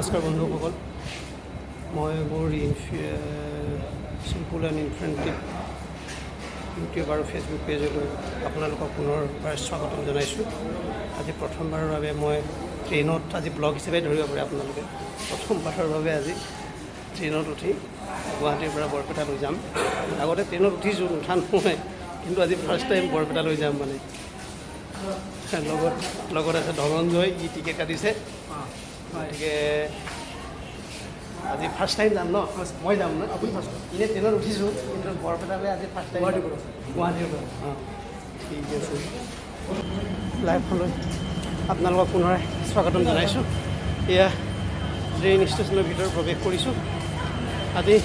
নমস্কাৰ বন্ধুসকল, মই মোৰ চিম্পুল এণ্ড ইনফ্ৰেণ্টিভ ইউটিউব আৰু ফেচবুক পেজলৈ আপোনালোকক পুনৰবাৰ স্বাগতম জনাইছোঁ। আজি প্ৰথমবাৰৰ বাবে মই ট্ৰেইনত আজি ব্লগ হিচাপে ধৰিব পাৰে আপোনালোকে। প্ৰথমবাৰৰ বাবে আজি ট্ৰেইনত উঠি গুৱাহাটীৰ পৰা বৰপেটালৈ যাম। আগতে ট্ৰেইনত উঠিছোঁ, নুঠা নহয়, কিন্তু আজি ফাৰ্ষ্ট টাইম বৰপেটালৈ যাম। মানে লগত আছে ধনঞ্জয়, ই টিকেট কাটিছে। গতিকে আজি ফাৰ্ষ্ট টাইম যাম ন, মই যাম ন, আপুনি ফাৰ্ষ্ট এনেই ট্ৰেইনত উঠিছোঁ, কিন্তু বৰপেটালৈ আজি ফাৰ্ষ্ট টাইম গুৱাহাটীৰ পৰা। অঁ ঠিক আছে, লাইভলৈ আপোনালোকক পুনৰ স্বাগতম জনাইছোঁ। এয়া ট্ৰেইন ষ্টেচনৰ ভিতৰত প্ৰৱেশ কৰিছোঁ। আজি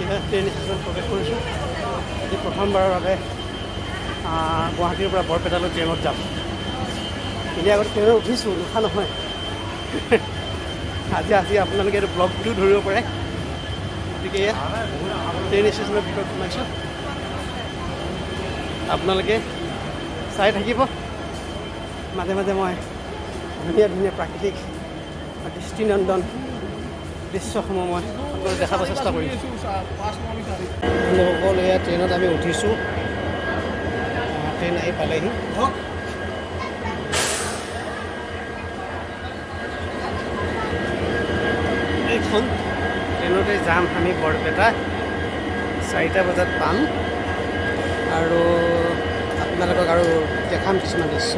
এয়া ট্ৰেইন ষ্টেচনত প্ৰৱেশ কৰিছোঁ। আজি প্ৰথমবাৰৰ বাবে গুৱাহাটীৰ পৰা বৰপেটালৈ ট্ৰেইনত যাম। এতিয়া আগতে ট্ৰেইনত উঠিছোঁ, নুঠা নহয়। আজি আপোনালোকে এইটো ব্লগটো ধৰিব পাৰে। গতিকে এয়া ট্ৰেইন ষ্টেচনৰ ভিতৰত সোমাইছোঁ। আপোনালোকে চাই থাকিব। মাজে মাজে মই ধুনীয়া ধুনীয়া প্ৰাকৃতিক দৃষ্টিনন্দন দৃশ্যসমূহ মই আপোনালোকক দেখাব চেষ্টা কৰিছোঁ। বন্ধুসকল, এয়া ট্ৰেইনত আমি উঠিছোঁ। ট্ৰেইন আহি পালেহি। এইখন ট্ৰেইনতে যাম আমি বৰপেটা। 4টা বজাত পাম আৰু আপোনালোকক আৰু দেখাম কিছুমান দৃশ্য।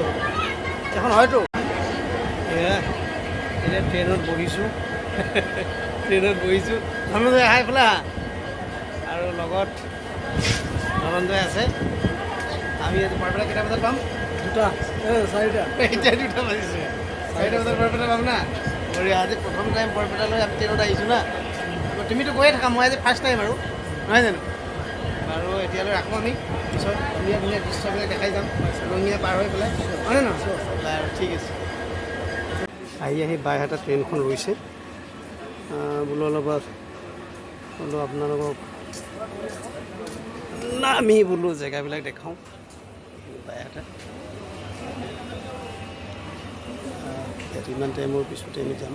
এখন হয়তো এতিয়া ট্ৰেইনত বহিছোঁ। ধনঞ্জয় আহাই পেলা আৰু লগত ধনঞ্জয় আছে। আমি বৰপেটা কেইটা বজাত পাম? 4টা এতিয়া 2টা বাজিছে। 4টা বজাত বৰপেটা পাম না। আজি প্ৰথম টাইম বৰপেটালৈ আমি ট্ৰেইনত আহিছোঁ না। তুমিতো গৈয়ে থাকা, মই আজি ফাৰ্ষ্ট টাইম আৰু, নহয় জানো? আৰু এতিয়ালৈ ৰাখোঁ আমি, পিছত ধুনীয়া ধুনীয়া দৃশ্যবিলাক দেখাই যাম ৰঙিয়া পাৰ হৈ পেলাই, হয়নে নহয়? আৰু ঠিক আছে। আহি বাইহাটা ট্ৰেইনখন ৰৈছে। বোলো অলপ আপোনালোকক নামি বোলো জেগাবিলাক দেখাওঁ। বাইহাটা ইয়াত ইমান টাইমৰ পিছতে আমি যাম।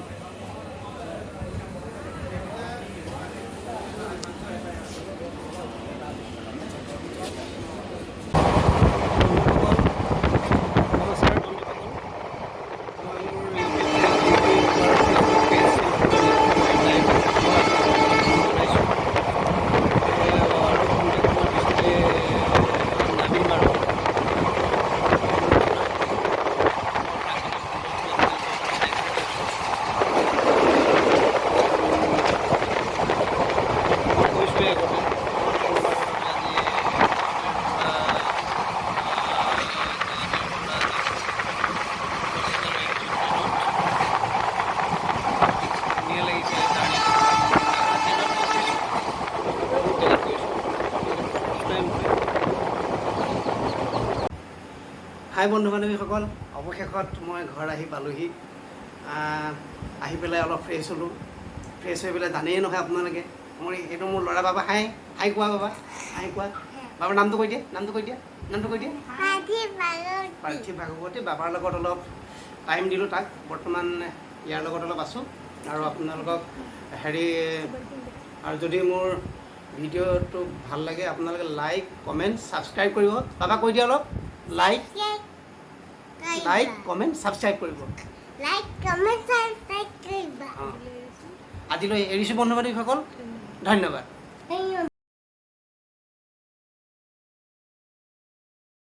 হাই বন্ধু বান্ধৱীসকল, অৱশেষত মই ঘৰ আহি পালোহি। আহি পেলাই অলপ ফ্ৰেছ হ'লোঁ। ফ্ৰেছ হৈ পেলাই জানেই নহয় আপোনালোকে, এইটো মোৰ ল'ৰা। বাবা হাই কোৱা, বাবা হাই কোৱা। বাবাৰ নামটো কৈ দিয়া। পাৰ্থিৱ ভাগৱতী। বাবাৰ লগত অলপ টাইম দিলোঁ তাক। বৰ্তমান ইয়াৰ লগত অলপ আছোঁ। আৰু আপোনালোকক আৰু যদি মোৰ ভিডিঅ'টো ভাল লাগে আপোনালোকে লাইক, কমেণ্ট, ছাবস্ক্ৰাইব কৰিব। বাবা কৈ দিয়া অলপ। লাইক, কমেণ্ট, ছাবস্ক্ৰাইব কৰিব। আজিলৈ এৰিছোঁ বন্ধু বান্ধৱীসকল, ধন্যবাদ।